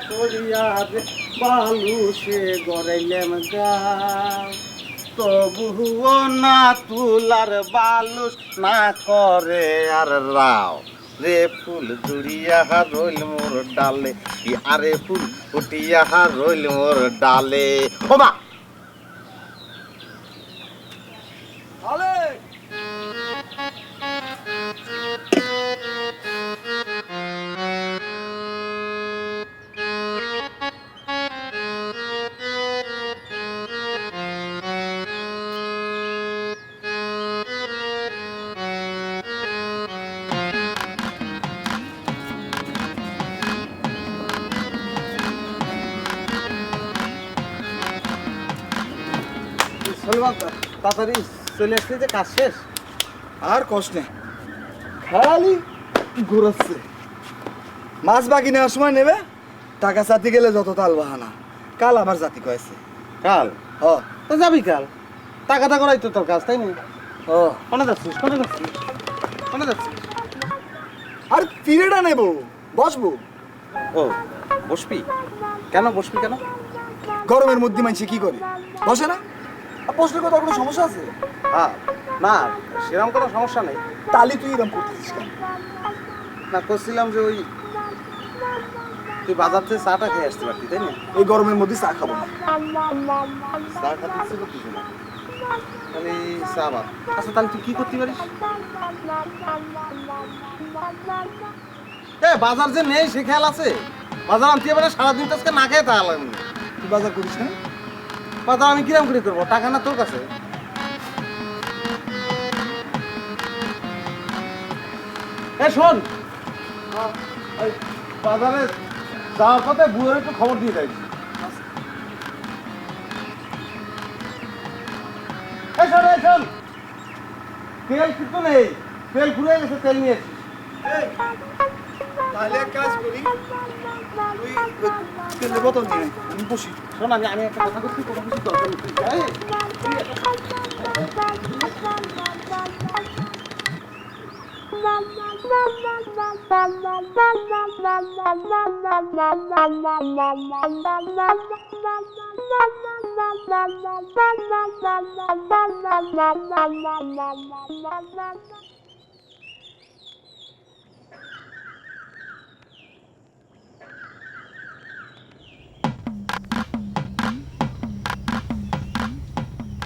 করিয়া রে বালুসে গড়াইলাম গাও তবুও না তুলার বালুস না করে আর রাও রে ফুল জুড়িয়া রইল মোর ডালে কি আরে ফুল ফুটিয়া রইল মোর ডালে ও মা তাড়াতাড়ি চলে আসছে যে কাজ শেষ আর কষ্ট নেই খালি ঘুরাচ্ছে মাছ বাকি নেওয়ার সময় নেবে টাকা চাতি গেলে যত তাল বাহানা কাল আবার জাতি কয়েছে কাল হ তো যাবি কাল টাকাটা করাই তো তোর কাজ তাই না ও কোনে যাচ্ছিস কোনে যাচ্ছিস কোনে যাচ্ছিস আর পিড়েটা নেব বসবো ও বসবি কেন বসবি কেন গরমের মধ্যে মানুষে কি করে বসে না আর বসলে কোথাও কোনো সমস্যা আছে হ্যাঁ না সেরকম কোনো সমস্যা নেই তালি তুই এরকম করতেছিস কেন না করছিলাম যে ওই তুই বাজার থেকে চাটা খেয়ে আসতে পারতি তাই না এই গরমের মধ্যে চা খাবো না চা খাতে ইচ্ছে করতেছি না তাহলে চা বাদ আচ্ছা তাহলে তুই কি করতে পারিস এ বাজার যে নেই সে খেয়াল আছে বাজার আনতে পারে সারাদিন তো আজকে না খেয়ে তাহলে তুই বাজার করিস না বাজার আমি কিরম করে করবো টাকা না তোর কাছে এ শোন ওই বাজারে যাওয়ার পথে বুয়ের একটু খবর দিয়ে দেয় এই শোন এই শোন তেল কিন্তু নেই তেল ফুরিয়ে গেছে তেল নিয়ে এসেছিস তাহলে এক কাজ করি তুই তেলের বোতল দিয়ে আমি বসি শোন আমি একটা কথা করছি কোনো কিছু দরকার নেই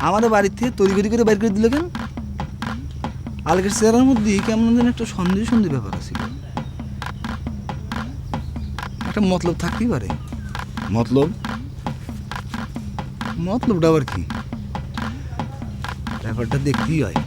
আমাদের বাড়ির থেকে তড়িঘড়ি করে বের করে দিল কেন আলগের চেহারার মধ্যে কেমন যেন একটা সন্দেহ সন্দেহ ব্যাপার ছিল একটা মতলব থাকতেই পারে মতলব মতলবটা আবার কি ব্যাপারটা দেখতেই হয়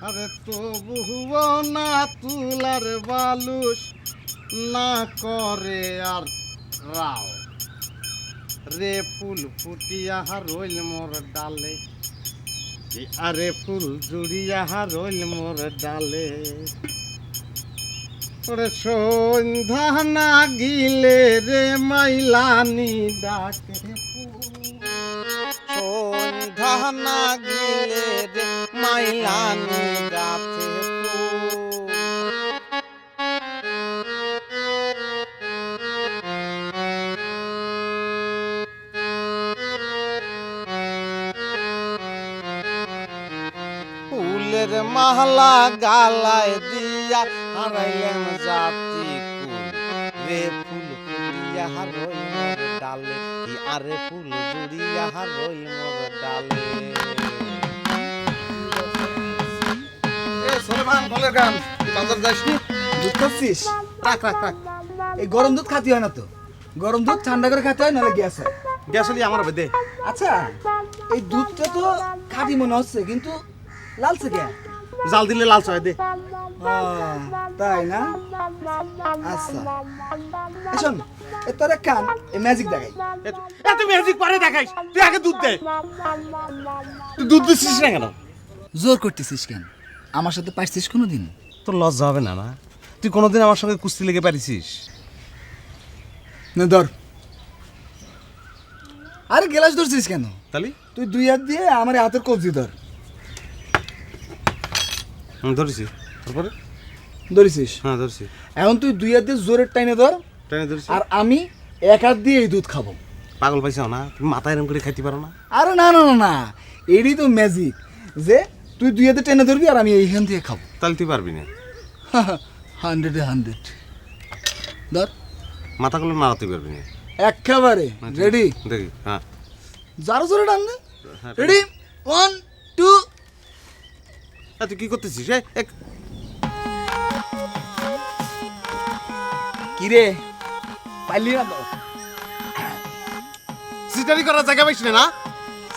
আরে তবুও না তুলার বালুস না করে আর রাও রে ফুল ফুটিয়া রইল মোর ডালে আরে ফুল জুড়িয়া রইল মোর ডালে ওরে সন্ধ্যা না গিলে রে মাইলানি ডাকে সন্ধ্যা না গিলে রে মাইলানি ডাকে ফুলের মালা গালায় দিয়া হারাইলাম জাতি কুল রে ফুল ফুলিয়া রইল মোর ডালে কি আরে ফুল জুড়িয়া রইল মোর ডালে সোলেমান বলের গান বাজার যাসনি? দুধ খাচ্ছিস? রাখ রাখ রাখ। এই গরম দুধ খাতি হয় না তো, গরম দুধ ঠান্ডা করে খেতে হয়, নাহলে গ্যাস হয়। গ্যাস হলি আমার হবে দে। আচ্ছা, এই দুধটা তো খাঁটি মনে হচ্ছে, কিন্তু লালচে কে? জাল দিলে লাল চয় দে। তাই না? আচ্ছা, শোন, তোর এক কান এই ম্যাজিক দেখাই। এত ম্যাজিক পারে দেখাইস, তুই আগে দুধ দে। তুই দুধ দিছিস না কেন? জোর করতেছিস কেন? আমার সাথে পারছিস কোনোদিন? তোর লজ্জা হবে না? না তুই কোনোদিন আমার সঙ্গে কুস্তি লেগে পারিছিস? না ধর। আরে গ্লাস ধরছিস কেন? তাহলে তুই দুই হাত দিয়ে আমার হাতের কবজি ধর। ধরেছি। তারপরে ধরেছিস? হ্যাঁ ধরছি। এখন তুই দুই হাত দিয়ে জোরের টাইনে ধর, ট্রেনে ধরছি। আর আমি এক হাত দিয়ে এই দুধ খাবো। পাগল পাইছাও না? তুমি মাথায় এরম করে খাইতে পারো না? আরে না না না না, এরই তো ম্যাজিক, যে তুই দুই হাতে টেনে ধরবি আর আমি এইখান থেকে খাবো। তাহলে তুই পারবি না। 100 ধর। মাথাগুলো নাড়াতে পারবি না। একেবারে রেডি? দেখি। হ্যাঁ যারো জোরে টান দে। হ্যাঁ, রেডি 1 2। তুই কি করতেছিস? কিরে পাইলি না তো? সিটারি করার জায়গা পাইস না?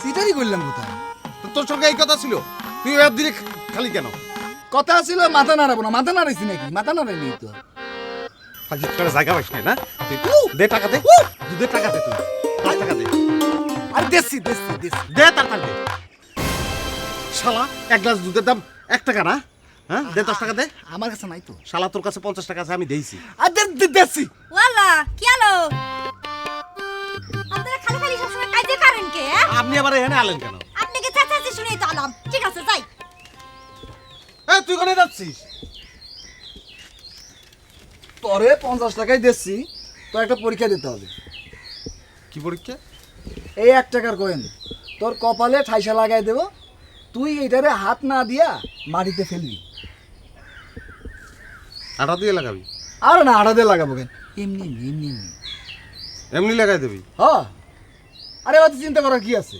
সিটারি করলাম কোথায়? তো তোর সঙ্গে এই কথা ছিল, তুই এর দিলে খালি কেন? কথা ছিল মাথা নাড়াবো না, মাথা নাড়াইছি নাকি? মাথা নাড়াইনি তো। ফাঁকি করার জায়গা পাইস না? তুই দে টাকা দে, দুধের টাকা দে, তুই আয় টাকা দে। আরে দেশি দেশি দেশি দে তাড়াতাড়ি দে। শালা এক গ্লাস দুধের দাম 1 টাকা না? হ্যাঁ দে 10 টাকা দে। আমার কাছে নাই তো। শালা তোর কাছে 50 টাকা আছে, আমি দিয়েছি। আর দেশি। ওয়ালা কি হলো? আপনারা খালি খালি সবসময় কাজে করেন কে? আপনি আবার এখানে আলেন কেন? আপনি কি চাচাচি শুনেই তো আলাম। ঠিক আছে যাই। তুই কোনে যাচ্ছিস? তোরে 50 টাকাই দিচ্ছি, তো একটা পরীক্ষা দিতে হবে। কি পরীক্ষা? এই 1 টাকার কয়েন তোর কপালে ঠাইসা লাগাই দেব, তুই এটারে হাত না দিয়া মাটিতে ফেলবি। আটা দিয়ে লাগাবি? আর না, আড়া দিয়ে লাগাবো কেন? এমনি এমনি এমনি এমনি। এমনি লাগাই দিবি? হ্যাঁ, আরে অত চিন্তা করার কি আছে?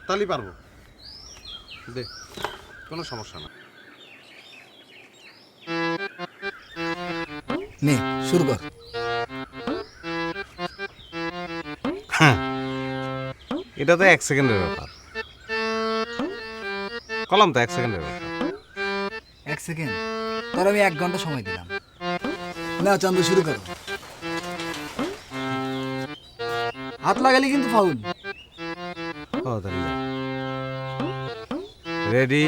তাহলেই পারবো। দে, কোনো সমস্যা না। নে শুরু কর। এটা তো 1 সেকেন্ডের ব্যাপার। কলম তো 1 সেকেন্ডের ব্যাপার। 1 সেকেন্ড? তোর আমি 1 ঘন্টা সময় দিলাম। না চান্দু, শুরু করো। হাত লাগালি কিন্তু ফাউল। ও তাহলে রেডি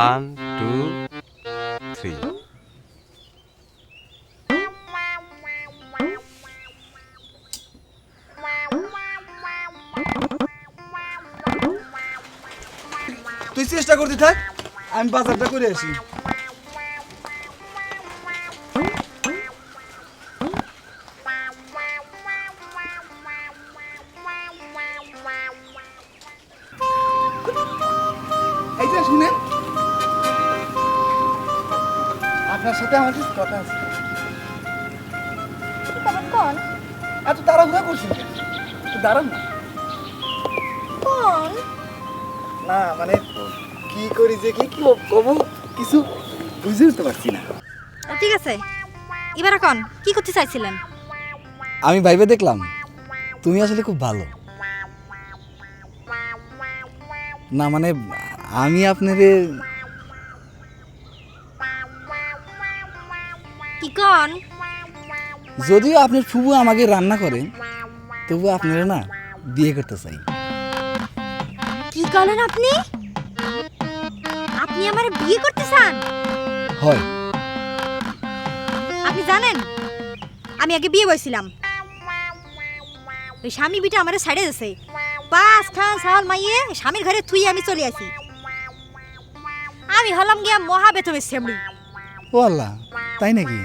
1 2 3। তুই চেষ্টা করতে থাক, আমি বাজারটা করে আসি। এই যে শুনেন, আপনার সাথে আমার কিছু কথা আছে। কোন? এত তাড়াহুড়া করছেন কেন? একটু দাঁড়ান না। কোন? না মানে কি করি যে কি কি কব কিছু বুঝে উঠতে পারছি না। ঠিক আছে, এবার কোন কি করতে চাইছিলেন? আমি ভাইবে দেখলাম তুমি আসলে খুব ভালো। না মানে আমি আপনারে কি কোন? যদিও আপনার ফুবু আমাকে রান্না করেন, তবু আপনারা না বিয়ে করতে চাই। কি বলেন আপনি? আপনি আমার বিয়ে করতে চান? হয়। আপনি জানেন আমি আগে বিয়ে বইছিলাম, ওই স্বামী বিটা আমারে ছাড়ে দিয়েছে। 5 খান সাল মাইয়ে স্বামীর ঘরে থুই আমি চলে আসি। আমি হলাম গিয়া মহা বেতনের সেমড়ি। ও আল্লাহ, তাই নাকি?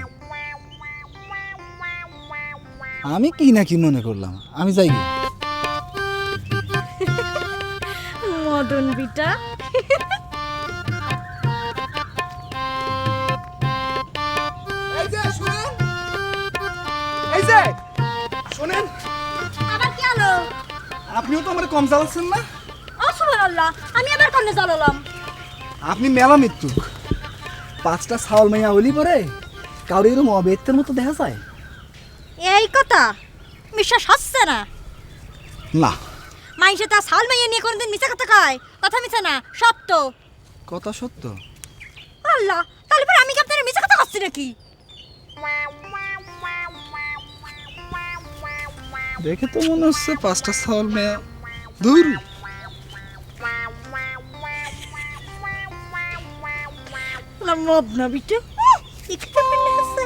আমি কি না কি মনে করলাম, আমি যাই গে। মদন বিটা। এই যে শুনেন, এই যে শুনেন, আবার কি হলো? আপনিও তো আমার কম চালাচ্ছেন না? সুবহানাল্লাহ, আমি আবার কোনে জ্বালালাম? আপনি মেলা মৃত্যুক 5টা ছাওয়াল মাইয়া হলি পরে কাউরে এরকম অবেত্তের মতো দেখা যায় এই কথা বিশ্বাস হচ্ছে না। না। মাইসে তা সাল মাইয়া নিয়ে কোনদিন মিছা কথা কয়? কথা মিছা না, সত্য। কথা সত্য। আল্লাহ, তাহলে পরে আমি কি আপনার মিছা কথা করছি নাকি? দেখে তো মনে হচ্ছে 5টা ছাওয়াল মেয়া দূর। না মদ না বিটে একটু মনে হচ্ছে।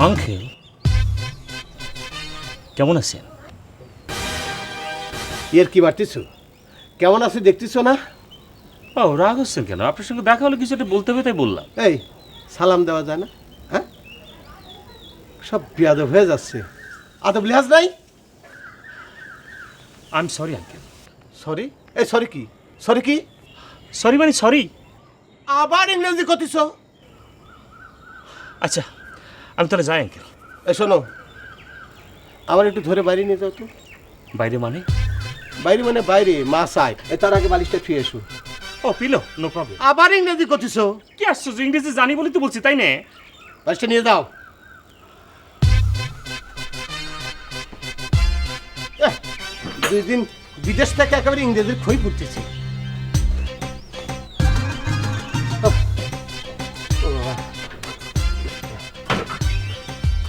আঙ্কেল কেমন আছেন? এর কি বাড়তিছো? কেমন আছে দেখতেছো না? ও রাগ হচ্ছেন কেন? আপনার সঙ্গে দেখা হলে কিছু একটা বলতে হবে তাই বললাম। এই সালাম দেওয়া যায় না? হ্যাঁ, সব বিয়াদব হয়ে যাচ্ছে। আদব লিহাজ নাই। I am sorry uncle. Sorry? এই সরি কি? সরি কি? সরি মানে সরি। আবার ইংরেজি করতেছ? আচ্ছা আমি তাহলে যাই আঙ্কেল। এই শোনো, আমার একটু ধরে বাইরে নিয়ে যাও তো। বাইরে মানে? বাইরে মানে বাইরে, মা চায়। তার আগে বালিশটা ছুঁয়ে এসো। ও পিলো, নো প্রবলেম। আবার ইংরেজি করতেছ? কি আশ্চর্য, ইংরেজি জানি বলি তো বলছি, তাই না? বালিশটা নিয়ে যাও। 2 দিন বিদেশ থেকে একেবারে ইংরেজির খই ফুটতেছি।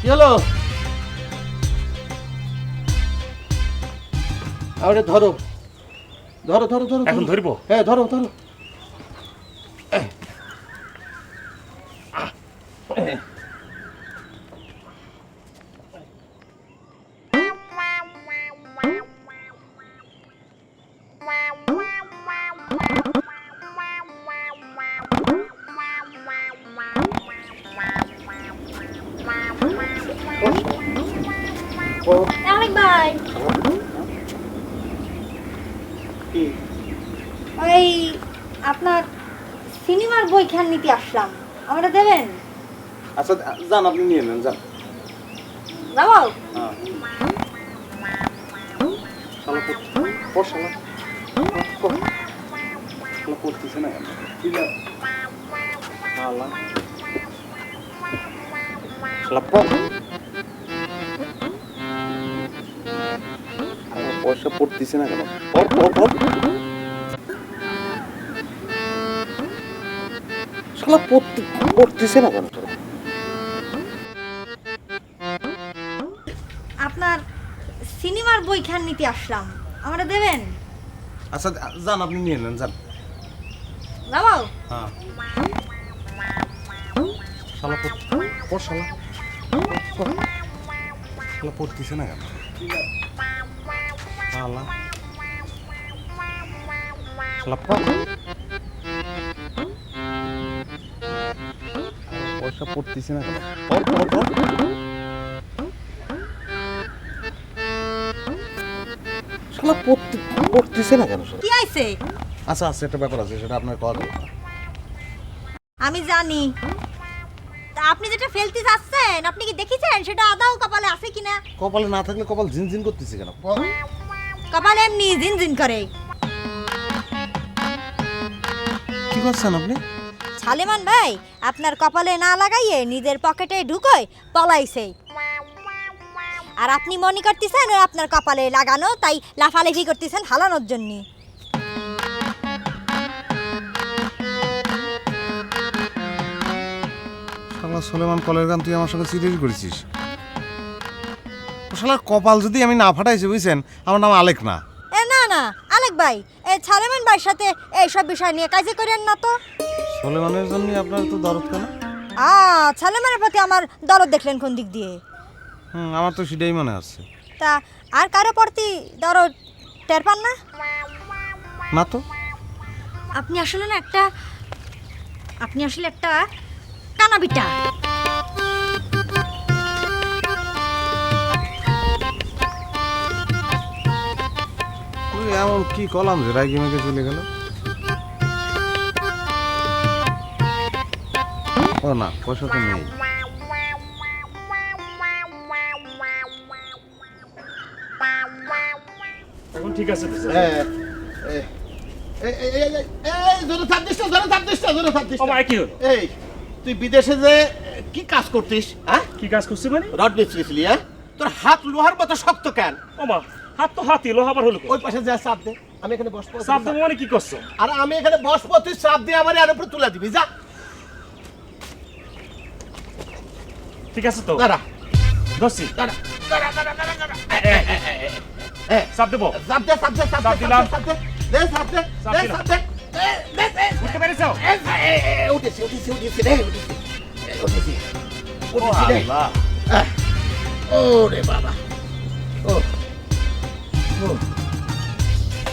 কি হলো? আরে ধরো ধরো ধরো ধরো। এখন ধরবো? হ্যাঁ ধরো ধরো। আলেক ভাই, ওই আপনার সিনেমার বইখান নিতে আসলাম, আমরা দেবেন? আচ্ছা যান, আপনি নিয়ে নেন, যান। যাবো? পড়তেছে না কেন? পয়সা পড়তেছে না কেন? পড়তেছে না কেন? আপনার সিনেমার বইখান নিতে আসলাম, আমরা দেবেন? আচ্ছা যান, আপনি নিয়ে নেন, যান। যাবো? হ্যাঁ। শালা পড়তেছে না কেন? পয়সা পড়তেছে না কেন? পড়তেছে না কেন? কি আইছে? আচ্ছা আচ্ছা, একটা ব্যাপার আছে, সেটা আপনার কথা। আমি জানি। তা আপনি যেটা ফেলতে যাচ্ছেন, আপনি কি দেখেছেন সেটা আদাও কপালে আছে কিনা? কপালে না থাকলে কপাল ঝিনঝিন করতেছে কেন? কপালে এমনি জিনজিন করে। কি করছেন আপনি? সালেমান ভাই আপনার কপালে না লাগাইয়ে নিজের পকেটে ঢুকোয় পলাইছে। আর আপনি মনে করতেছেন ও আপনার কপালে লাগানো, তাই লাফালাফি করতেছেন হালানোর জন্য। শালা সুলেমান কলের গান তুই আমার সঙ্গে সিরিয়াল করেছিস। শালার কপাল যদি আমি না ফাটাইছি, বুঝছেন, আমার নাম আলেক না। এ না না আলেক ভাই, এই সালেমান ভাইয়ের সাথে এইসব বিষয় নিয়ে কাজে করেন না তো। সুলেমানের জন্য আপনার তো দরদ কেন? সালেমানের প্রতি আমার দরদ দেখলেন কোন দিক দিয়ে? আমার তো সেটাই মনে আছে। তা আর কারো প্রতি দরদ টের পান না? না তো। আপনি আসলে একটা কানাবিটা। এমন কি কলাম যে রাগি মেঘে চলে গেল? ও না, পয়সা তো নেই। এখন ঠিক আছে তো, ও মা, কি হলো? এই তুই বিদেশে যে কি কাজ করতিস? হ্যাঁ, কি কাজ করছি মানে? রড মিস্ত্রি, হ্যাঁ? তোর হাত লোহার মতো শক্ত কেন? ও মা, হাত তো হাতি, লোহা আবার হলো ওই পাশে যা চাপ দে, আমি এখানে বসবো। চাপ দেবো মানে কি করছো? আর আমি এখানে বসবো, তুই চাপ দিয়ে আমার এর উপরে তুলে দিবি। যা, ঠিক আছে তো, দাঁড়া ধরছি, দাঁড়া দাঁড়া দাঁড়া দাঁড়া দাঁড়া। চাপ দেবো, চাপ দে, চাপ দে, চাপ চাপ দে, দিলাম। চাপ দে, দে, চাপ দে, চাপ দে, দিলাম। চাপ দে। বুঝতে পেরেছো? উঠেছি উঠেছি উঠেছি রে, উঠেছি উঠেছি ও উঠেছি রে। আল্লাহ, ওরে বাবা, ও ও,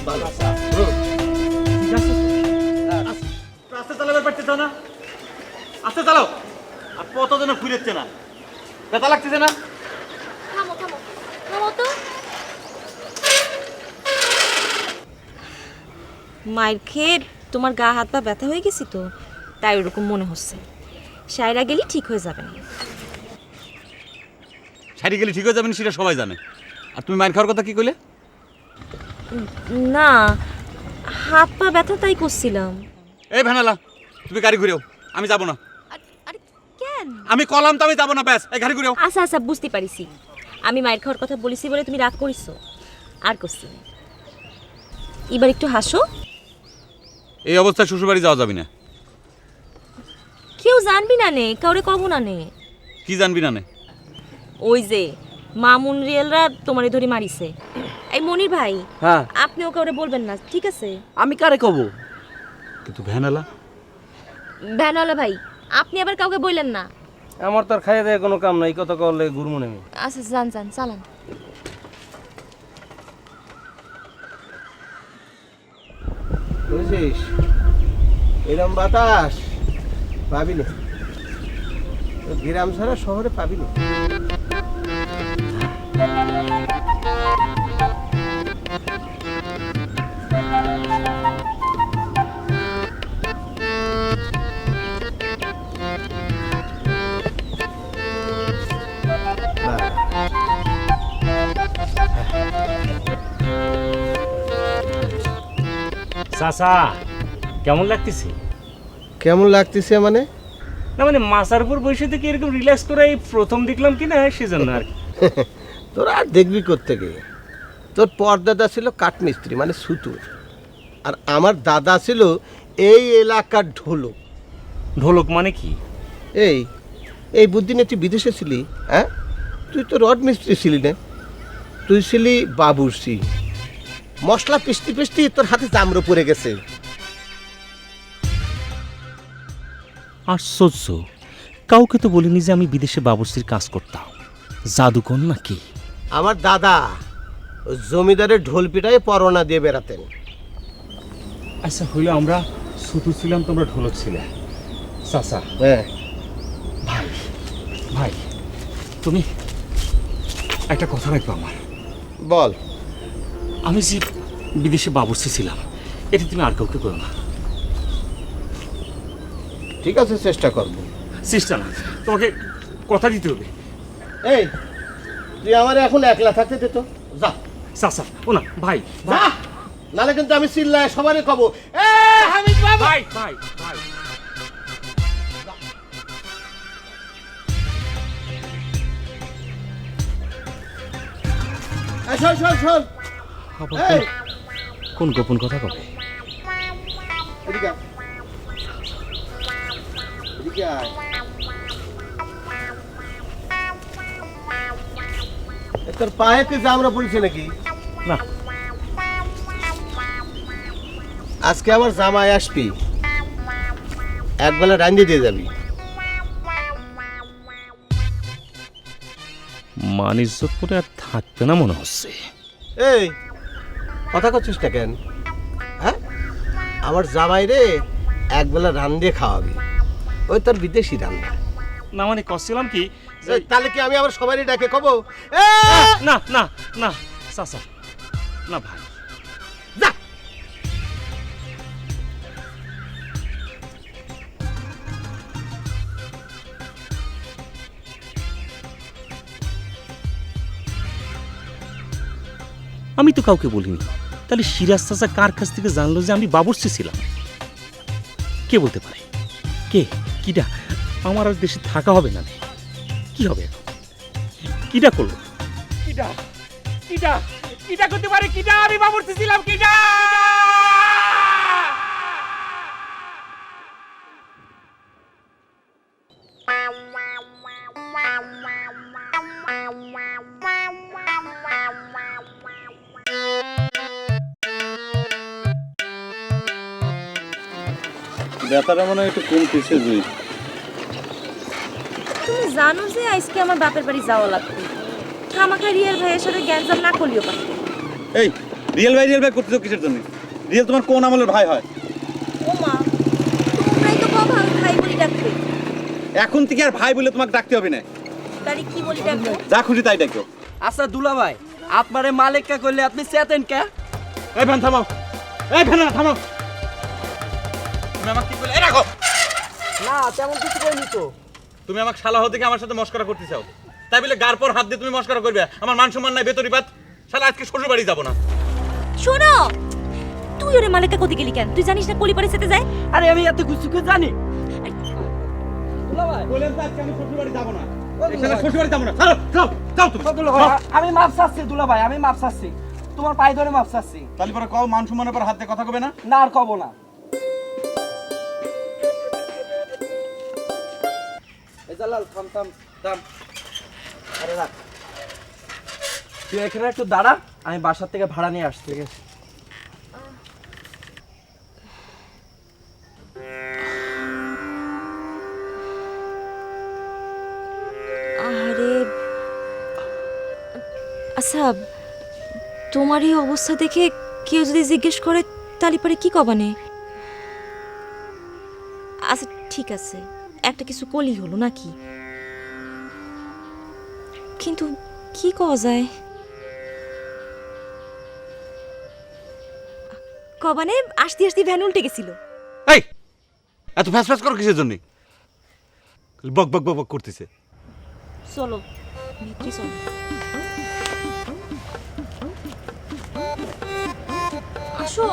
ভালো। ঠিক আছে আস্তে চালাবে পারতেছ না? আস্তে চালাও। আর কত যেন ঘুরেছে না, ব্যথা লাগতেছে না? থামো থামো থামো তো। মায়ের খেয়ে তোমার গা হাত পা ব্যথা হয়ে গেছি তো, তাই ওরকম মনে হচ্ছে। সাইরা গেলে ঠিক হয়ে যাবে না। সাইডে গেলে ঠিক হয়ে যাবে না সেটা সবাই জানে। আর তুমি মাইর খাওয়ার কথা কি কইলে? না, হাত পা ব্যথা তাই করছিলাম। এই ভ্যানালা, তুমি গাড়ি ঘুরেও, আমি যাব না। আরে কেন? আমি কলাম তো আমি যাব না, ব্যাস। এই গাড়ি ঘুরেও। আচ্ছা আচ্ছা, বুঝতে পারিছি। আমি মায়ের খাওয়ার কথা বলেছি বলে তুমি রাগ করিছো। আর করছি না। এবার একটু হাসো। এই অবস্থায় শ্বশুরবাড়ি যাওয়া যাবে না। কেউ জানবি না নে, কাউরে কব না নে। কি জানবি না নে? ওই যে মামুন রিয়েলরা তোমারে ধরে মারিছে। এই মনির ভাই, হ্যাঁ, আপনিও কাউরে বলবেন না, ঠিক আছে? আমি কারে কব? কিন্তু ভ্যানালা, ভ্যানওয়ালা ভাই, আপনি আবার কাউকে বললেন না। আমার তো আর খাইয়ে দেয় কোনো কাম নাই, কত করলে গুরমুনে আমি। আচ্ছা, যান যান, চালান। বুঝছিস, এরম বাতাস পাবি না, গ্রাম ছাড়া শহরে পাবি না। চাচা, কেমন লাগতেছে? কেমন লাগতেছে মানে? না মানে মাথার উপর বসে থেকে এরকম রিল্যাক্স করে এই প্রথম দেখলাম কি না, সেজন্য আর কি। তোরা আর দেখবি কোত্থেকে? তোর পরদাদা ছিল কাঠমিস্ত্রি মানে সুতুর, আর আমার দাদা ছিল এই এলাকার ঢোলক। ঢোলক মানে কি? এই এই বুদ্ধি নিয়ে তুই বিদেশে ছিলি? হ্যাঁ, তুই তো রড মিস্ত্রি ছিলি না, তুই ছিলি বাবুর্চি। মশলা পিষ্টি পিষ্টি তোর হাতে চামড়ো পড়ে গেছে। আশ্চর্য, কাউকে তো বলিনি যে আমি বিদেশে বাবুর্চির কাজ করতাম। জাদুকর নাকি? আমার দাদা ওই জমিদারের ঢোল পিটায় পরোনা দিয়ে বেড়াতেন। আচ্ছা হইলো, আমরা শুধু ছিলাম, তোমরা ঢোলক ছিলে। চাচা, হ্যাঁ, ভাই ভাই, তুমি একটা কথা রাখবো আমার। বল। আমি যে বিদেশে বাবুর্চি ছিলাম, এটা তুমি আর কাউকে করো না। ঠিক আছে, চেষ্টা করবো। চেষ্টা না, তোমাকে কথা দিতে হবে। এই তুই আমার এখন একলা থাকতে দে তো, যা চাচা, ও না ভাই, যা, নাহলে কিন্তু আমি চিল্লায় সবারই কব, এ হামিদ বাবু। ভাই ভাই ভাই, এই শোন শোন শোন, আবার এই কোন গোপন কথা কবে? এদিকে আয়। এদিকে আয়। এ তোর পায়ে কি জামরা পড়েছে নাকি? না, আজকে আমার জামাই আসবি, একবেলা রান্দি দিয়ে যাবি। মান ইজ্জত করে আর থাকবে না মনে হচ্ছে। এই কথা করছিস না কেন? হ্যাঁ, আমার জামাই রে একবেলা রান্দিয়ে খাওয়াবি, ওই তোর বিদেশি রান্না। না মানে করছিলাম কি যে, এই, তাহলে কি আমি আবার সবারই ডাকে কব, এ না না না চাচা, না ভাই, যা। আমি তো কাউকে বলিনি। তাহলে সিরাজ চাচা কার কাছ থেকে জানলো যে আমি বাবুর্চি ছিলাম? কে বলতে পারে? কে? কিডা? আমার আর দেশে থাকা হবে না। কি হবে এখন? কিডা করলো? কিডা কিডা কিডা করতে পারে? কিডা? আমি বাবুর্চি ছিলাম। কিডা? ব্যথাটা মনে হয় একটু কমতেছে জুই। তুমি জানো যে আজকে আমার বাপের বাড়ি যাওয়া লাগবে। খামাখা রিয়ার ভাইয়ের সাথে গ্যাঞ্জাম না করলেও পারত। এই রিয়েল ভাই করতেছো কিসের জন্য? রিয়েল তোমার কোন আমলের ভাই হয়? ও মা, তোমরাই তো বাবা ভাই বলি ডাকবে। এখন থেকে আর ভাই বলে তোমাকে ডাকতে হবে না, তাহলে কি বলি ডাকবো? যা খুশি তাই ডাকো। আচ্ছা দুলা ভাই, আপনারে মালিককা করলে আপনি চেতেন কে? এই ভ্যান থামাও, এই ভ্যান থামাও। তুমি আমাকে কি বলে? এই রাখো। না তেমন কিছু কইনি তো। তুমি আমাকে শালা হতে কি আমার সাথে মস্করা করতে চাও? তাই বলে গার পর হাত দিয়ে তুমি মস্করা করবে? আমার মান সম্মান নাই, বেতরি বাদ। শালা আজকে শ্বশুর বাড়ি যাবো না। শোনো, তুই ওরে মালিকা কোথায় গেলি কেন? তুই জানিস না কলি পারে যেতে যায়? আরে আমি এত কিছু কি জানি? দুলা ভাই, বলেন তো আজকে আমি শ্বশুর বাড়ি যাবো না। এই শালা শ্বশুর বাড়ি যাবো না। চলো যাও যাও তুমি। দুলা ভাই, আমি মাপ চাচ্ছি দুলা ভাই, আমি মাপ চাচ্ছি। তোমার পায়ে ধরে মাপ চাচ্ছি। তাহলে পরে কও মান সম্মানের পর হাত দিয়ে কথা কবে না? না আর কব না। এই জালাল থাম থাম থাম। আরে রাখ, তুই এখানে একটু দাঁড়া, আমি বাসার থেকে ভাড়া নিয়ে আসছি। ঠিক আছে? আরে আচ্ছা, তোমার এই অবস্থা দেখে কেউ যদি জিজ্ঞেস করে তাহলে পরে কি কবানে? আচ্ছা ঠিক আছে, একটা কিছু কলি হলো নাকি, কিন্তু কি কওয়া যায়? কবানে আসতে আসতে ভ্যান উল্টে গেছিল। এই এত ফ্যাস ফ্যাস করো কিসের জন্য? বক বক বক বক করতেছে। চলো ভিতরে চলো। আসো।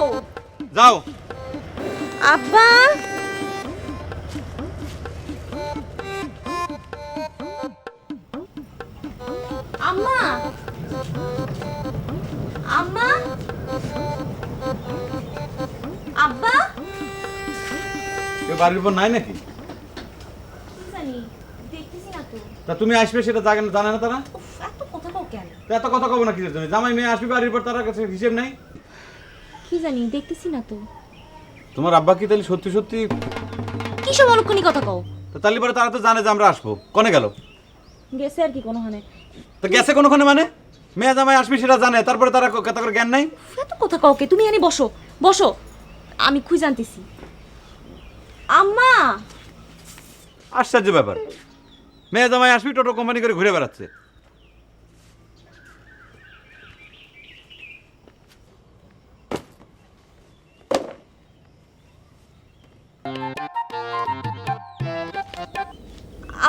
যাও। আব্বা, আম্মা, আম্মা, আব্বা। কেউ বাড়ির উপর নাই নাকি? কি জানি, দেখতেছি না তো। তা তুমি আসবে সেটা জানে না তারা? উফ, এত কথা কও কেন? তা এত কথা কব না কিসের জন্য? জামাই মেয়ে আসবে বাড়ির পর, তার কাছে হিসেব নাই। কি জানি, দেখতেছি না তো। তোমার আব্বা কি তাহলে সত্যি সত্যি? কি সব অলক্ষণী কথা কও? তাহলে পরে তারা তো জানে যে আমরা আসবো। কনে গেল? গেছে আর কি কোনোখানে। তো গেছে কোনোখানে মানে? মেয়ে জামাই আসবে সেটা জানে, তারপরে তারা কথা করে জ্ঞান নাই। উফ, এত কথা কও কে? তুমি এখানে বসো বসো, আমি খুঁজে আনতেছি। আম্মা, আশ্চর্য ব্যাপার, মেয়ে জামাই আসবি টোটো কোম্পানি করে ঘুরে বেড়াচ্ছে।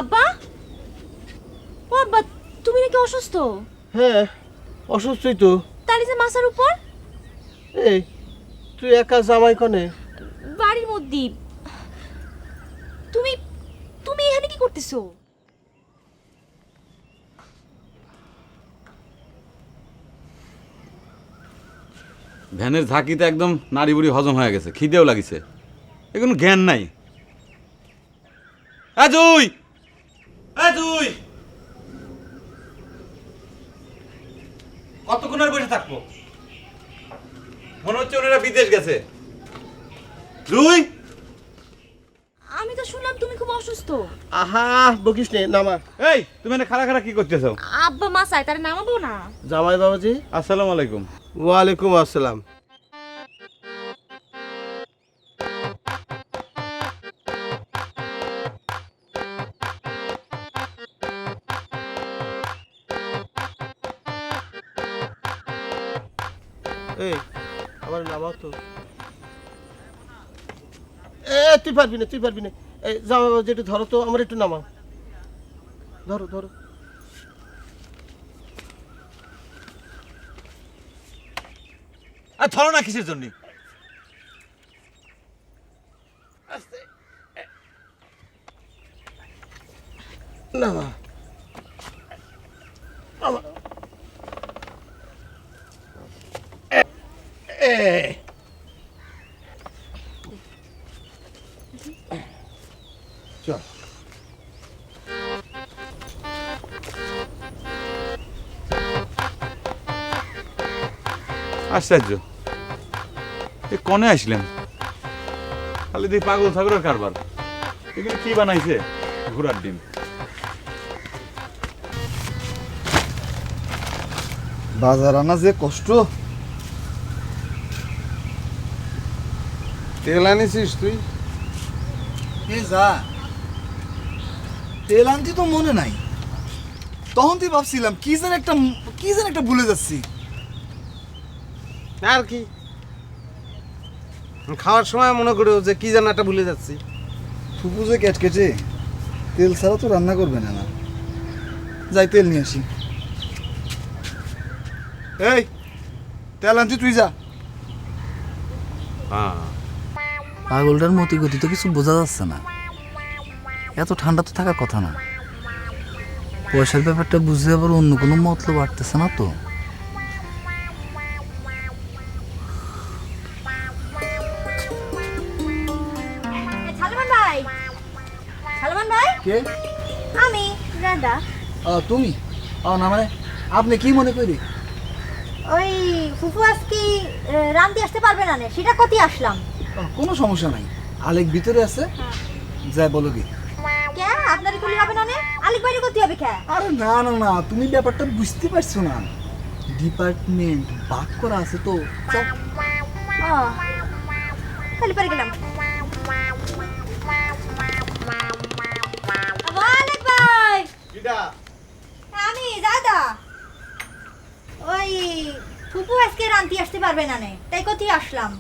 আব্বা, ও আব্বা, তুমি নাকি অসুস্থ? হ্যাঁ অসুস্থই তো। তালি যে মাথার উপর? এই তুই একা জামাই কনে? বাড়ির মধ্যে। তুমি তুমি এখানে কি করতেছো? ভ্যানের ঝাঁকিতে একদম নাড়ি বুড়ি হজম হয়ে গেছে, খিদেও লাগিছে, এগুলো জ্ঞান নাই। জুই, জুই, কতক্ষণ আর বসে থাকবো? মনে হচ্ছে ওনারা বিদেশ গেছে। জুই, আমি তো শুনলাম তুমি খুব অসুস্থ। আহা বকিস নে, নামা। এই তুমি এখানে খাড়া খাড়া কি করতেছো? আব্বা মাসায় তারে নামাবো না? জামাই বাবাজি, আসসালামু আলাইকুম। ওয়ালাইকুম আসসালাম। এই আমার নামাও তো। তুই পারবি না, তুই পারবি না। এই জামাই বাবাজি একটু ধরো তো, আমার একটু নামাও। ধরো ধরো। আর ধরো না কিসের জন্য? না মা চল আশ্চর্য, এ কনে আসলেন? খালি দেখি পাগল ছাগলের কারবার। এগুলো কি বানাইছে? ঘোড়ার ডিম। বাজার আনা যে কষ্ট। তেল আনিছিস তুই? যা তেল আনতি তো মনে নাই, তখন তুই ভাবছিলাম কি যেন একটা ভুলে যাচ্ছি। আর কি খাওয়ার সময় মনে করি যে কি যেন একটা ভুলে যাচ্ছি। ফুপু যে কেটে তেল ছাড়া তো রান্না করবে না। যাই তেল নিয়ে আসি। এই তেল আনছি, তুই যা। হ্যাঁ পাগলটার মতি গতি তো কিছু বোঝা যাচ্ছে না। এত ঠান্ডা তো থাকার কথা না। পয়সার ব্যাপারটা বুঝে আবার অন্য কোনো মতলব বাড়তেছে না তো। সালমান ভাই, সালমান ভাই, কে? আমি রাধা। তুমি? না মানে আপনি কি মনে করি? ওই ফুফু আজকে রান্তি আসতে পারবে না, সেটা কতি আসলাম। কোনো সমস্যা নাই, আলেক ভিতরে আছে, যাই বলো কি। কে আপনার কলি হবে না? আলিক বাইরে করতে হবে কে? আরে না না না, তুমি ব্যাপারটা বুঝতে পারছো না। ডিপার্টমেন্ট ভাগ করা আছে তো। যাও। খালি পারে গেলাম। আলেক ভাই, আমি দাদা। ওই ফুপু আজকে রান্তি আসতে পারবে না, তাই কতি আসলাম।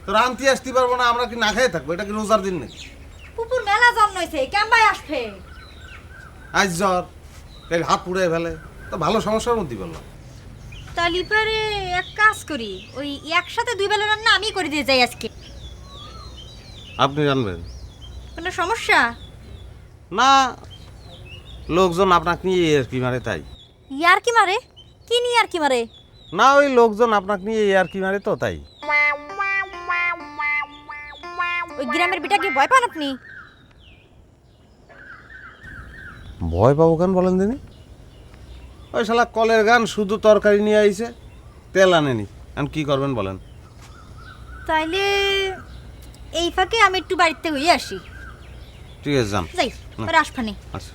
তো রান্তি আসতে পারবো না, আমরা কি না খেয়ে থাকবো? এটা কি রোজার দিন নাকি? ফুপুর মেলা জন্মইছে, কেমবাই আসবে? আজ জ্বর, তাই হাত পুড়ে ফেলে, তো ভালো সমস্যার মধ্যে বললাম। তালি পারে এক কাজ করি, ওই একসাথে দুই বেলা রান্না আমি করে দিয়ে যাই আজকে। আপনি জানবেন কোনো সমস্যা? না, লোকজন আপনাকে নিয়ে আর কি মারে তাই। ইয়ার কি মারে? কি নিয়ে আর কি মারে? না, ওই লোকজন আপনাকে নিয়ে আর কি মারে তো তাই। ওই গ্রামের বিটাকে ভয় পান আপনি? ভয় পাবো কেন বলেন দিনি? ওই শালা কলের গান শুধু তরকারি নিয়ে আইছে, তেল আনেনি। এখন কি করবেন বলেন? তাইলে এই ফাঁকে আমি একটু বাড়িতে হয়ে আসি। ঠিক আছে, যান। যাই, পরে আসবানি। আচ্ছা।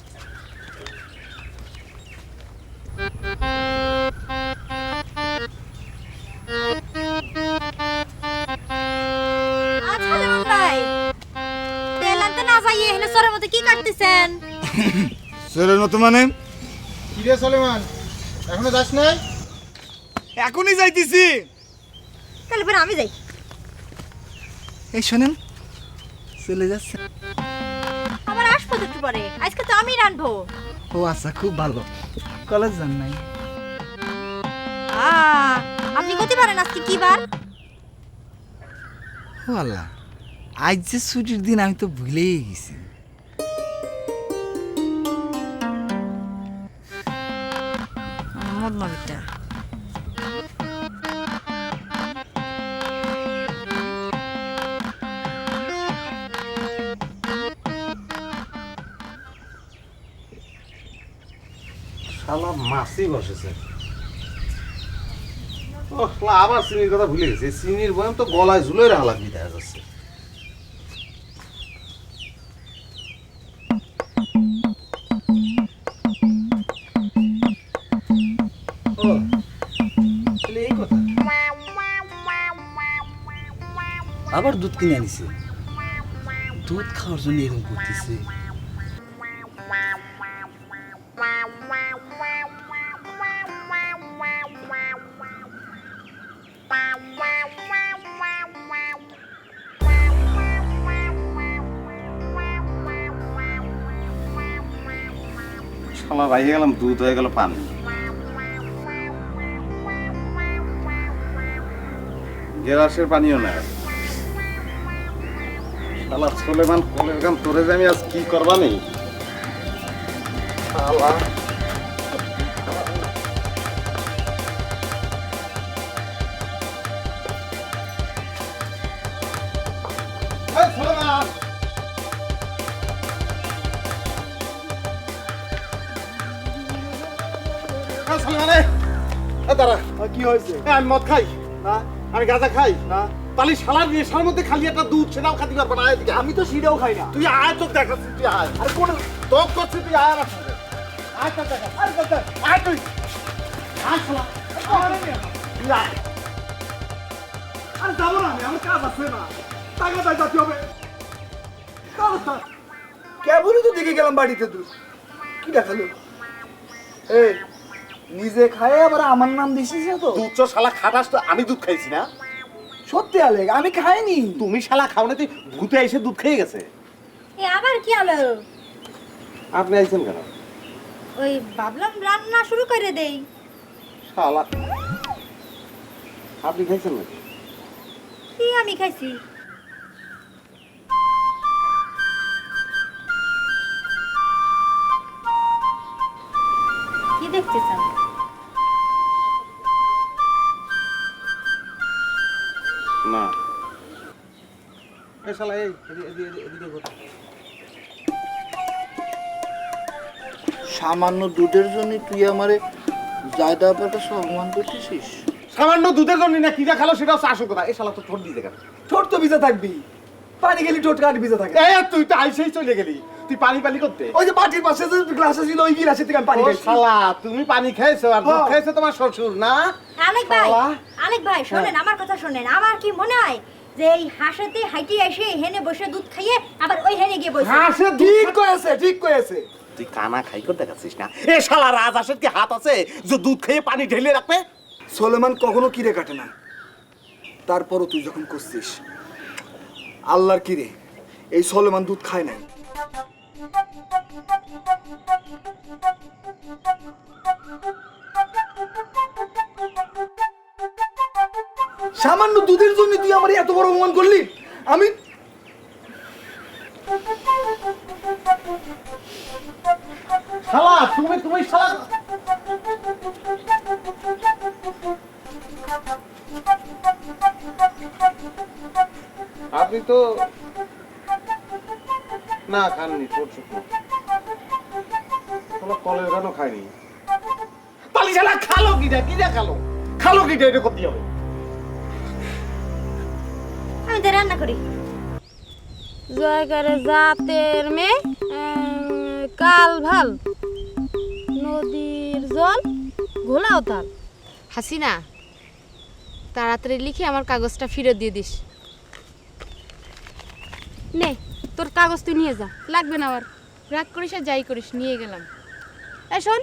আচ্ছা লেমন ভাই, তেল আনতে না যাইয়ে এখানে সরের মধ্যে কি কাটতেছেন? সেরেন তো মানে কি রে সলেমান, এখনো যাস নাই? এখনই যাইতেছি। তাহলে পরে আমি যাই। এই শোনেন, চলে যাচ্ছে। আবার আসবো তো একটু পরে, আজকে তো আমি রানবো। ও আচ্ছা, খুব ভালো। কলেজ যান নাই? আপনি কত পারেন আজকে কি বার? ও আল্লাহ, আজ যে ছুটির দিন আমি তো ভুলেই গেছি। মদনবিটা শালা মাছই বসেছে। ও আবার চিনির কথা ভুলে গেছে। চিনির বয়াম তো গলায় ঝুলে রাখা লাগবে দেখা যাচ্ছে। এই কথা, আবার দুধ কিনে আনিছে। দুধ খাওয়ার জন্য এরকম করতেছে। শালা রাইয়ে গেলাম, দুধ হয়ে গেল পানি। গেলাসের পানিও নাই। শালা সোলেমান কলের গান তোরে যে আমি আজ কি করবা নেই। শালা এই সোলেমান, এই সোলেমান, এই দাঁড়া। কি হয়েছে? আমি মদ খাই, হ্যাঁ আমি গাঁজা খাই, হ্যাঁ তাহলে শালার নেশার মধ্যে খালি একটা দুধ সেটাও খাতে পারবে না। এদিকে আমি তো সিটাও খাই না। তুই আয়, তোকে দেখাচ্ছি, তুই আয়। আরে কোন তোক করছি, তুই আয় আমার সঙ্গে। আয় তোর দেখা, আয় তোর দেখা, আয় তুই। আয় শালা, তুই আয়। আরে যাবো না আমি, আমার কাজ আছে না। টাকা তাই যাতে হবে। কেবলই তো দেখে গেলাম বাড়িতে তুই কি দেখালো? এই নিজে খায় আবার আমার নাম দিছিস না তো? দুধ তো শালা খাটাস তো, আমি দুধ খাইছি না। সত্যি আলেক আমি খাইনি। তুমি শালা খাও না, তুই ভূতে এসে দুধ খেয়ে গেছে। এ আবার কি হলো? আপনি আইছেন কেন? ওই ভাবলাম রান্না শুরু করে দেই। শালা আপনি খাইছেন নাকি? কি আমি খাইছি? কি দেখতে চাও? না। এই শালা, এই এদিকে ঘুর। সামান্য দুধের জন্য তুই আমারে জায়দা ব্যাপারটা সব অপমান করতেছিস? সামান্য দুধের জন্য না কিনা খালো সেটা হচ্ছে আসল কথা। এই শালা তো ঠোঁট দিয়ে দেখা। ঠোঁট তো ভিজে থাকবি, পানি গেলি ঠোঁট কাট ভিজে থাকে। এই তুই তো আইসেই চলে গেলি, তুই পানি পানি করতে। ওই যে বাটির পাশে যে গ্লাস ছিল ওই গ্লাসে থেকে আমি পানি ও খাইছি। শালা, তুমি পানি খাইছো আর দুধ হ্যাঁ। খাইছো তোমার শ্বশুর না? আলেক ভাই, শালা। আলেক ভাই শোনেন আমার কথা শোনেন। আমার কি মনে হয় যে এই হাসাতে হাইটি এসে হেনে বসে দুধ খাইয়ে আবার ওই হেনে গিয়ে বসে। হ্যাঁ, সে ঠিক কয়েছে, ঠিক কয়েছে। তুই কানা খাই করতে গেছিস না? এ শালা রাজহাঁসের কি হাত আছে যে দুধ খেয়ে পানি ঢেলে রাখবে? সোলেমান কখনো কিরে কাটে না, তারপরও তুই যখন করছিস আল্লাহর কিরে, এই সোলেমান দুধ খায় নাই। সামান্য দুধের জন্য তুই আমার এত বড় অপমান করলি। আমি শালা তুমি শালা আপনি তো না খাননি, ছোট শুকনো কোনো কলের গানও খায়নি। তাহলে শালা খালো কিনা, কিনা খালো, খালো কিনা, এটা করতে হবে। আমি তো রান্না করি। জয়গারে জাতের মেয়ে কাল ভাল নদীর জল ঘোলাও তাল। হাসিনা, তাড়াতাড়ি লিখে আমার কাগজটা ফেরত দিয়ে দিস। নে তোর কাগজ তুই নিয়ে যা, লাগবে না আর। রাগ করিস আর যাই করিস, নিয়ে গেলাম। এই শোন,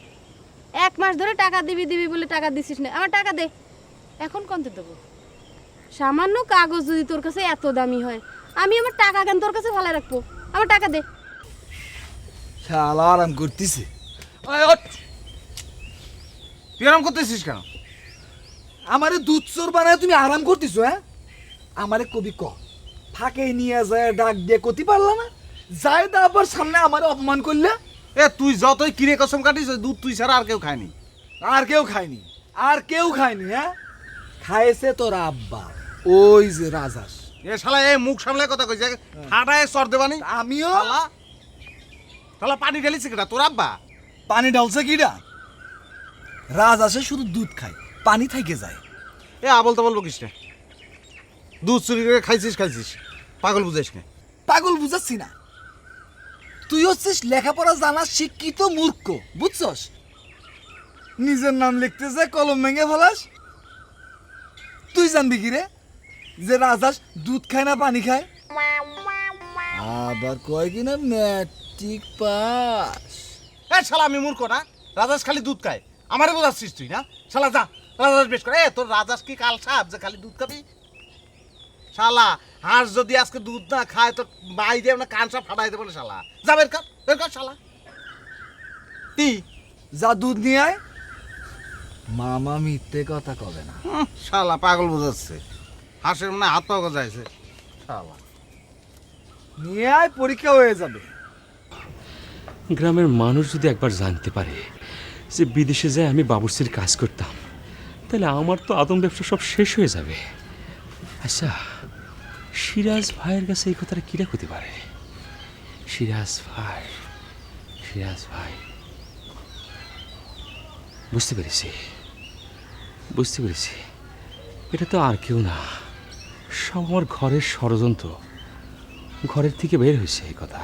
1 মাস ধরে টাকা দিবি দিবি বলে টাকা দিছিস না, আমার টাকা দে। এখন কত দেবো? সামান্য কাগজ যদি তোর কাছে এত দামি হয়, আমি আমার টাকা কেন তোর কাছে ভালো রাখবো? আমার টাকা দে। শালা আরাম করতেছে। তুই আরাম করতেছিস কেন? আমারে দুধ চোর বানায় তুমি আরাম করতেছো? হ্যাঁ, আমারে কবি ক ফাঁকে নিয়ে যায় ডাক দিয়ে কতি পারলা না? যাই দা আবার সামনে আমারে অপমান করলে। এ তুই যতই কিরে কসম কাটিস, ওই দুধ তুই ছাড়া আর কেউ খায়নি। আর কেউ খায়নি, আর কেউ খায়নি। হ্যাঁ, খাইছে তোর আব্বা, ওই যে রাজহাঁস। এ শালা, এ মুখ সামলে কথা কইছে, ফাটায় চর দেবানি। আমিও শালা শালা পানি ঢেলিস কেটা তোর আব্বা? পানি ঢালছে কিরা? রাজহাঁসে শুধু দুধ খায়, পানি থেকে যায়। এ আবল তাবল বকিস না। দুধ চুরি করে খাইছিস খাইছিস, পাগল বুঝাইস না। পাগল বুঝাচ্ছি না, তুই হচ্ছিস লেখাপড়া জানা শিক্ষিত মূর্খ, বুঝছস? নিজের নাম লিখতে যে কলম ভেঙে ফেলাস। তুই জানবি কি রে যে রাজহাঁস দুধ খায় না পানি খায়? আবার কয় কিনা ম্যাট্রিক পাস। এ শালা, আমি মূর্খ না? রাজাস খালি দুধ খায়, আমারে বোঝাচ্ছিস তুই না? শালা যা রাজাস বেশ করে। এ তোর রাজাস কি কাল সাপ যে খালি দুধ খাবি? শালা হাঁস যদি আজকে দুধ না খায় তো বাই দিয়ে না কান সাপ ফাটাই দেবো। শালা যা বের কর শালা। কি যা দুধ নিয়ে আয়। মামা মিথ্যে কথা কবে না। শালা পাগল বোঝাচ্ছে। হাঁসের মানে হাত পাওয়া যাইছে শালা নিয়ে আয়, পরীক্ষা হয়ে যাবে। গ্রামের মানুষ যদি একবার জানতে পারে যে বিদেশে যায় আমি বাবুর্চির কাজ করতাম, তাহলে আমার তো আদম ব্যবসা সব শেষ হয়ে যাবে। আচ্ছা, সিরাজ ভাইয়ের কাছে এই কথাটা কিরা হতে পারে? সিরাজ ভাই, সিরাজ ভাই, বুঝতে পেরেছি, বুঝতে পেরেছি। এটা তো আর কেউ না, সব আমার ঘরের ষড়যন্ত্র। ঘরের থেকে বের হয়েছে এই কথা।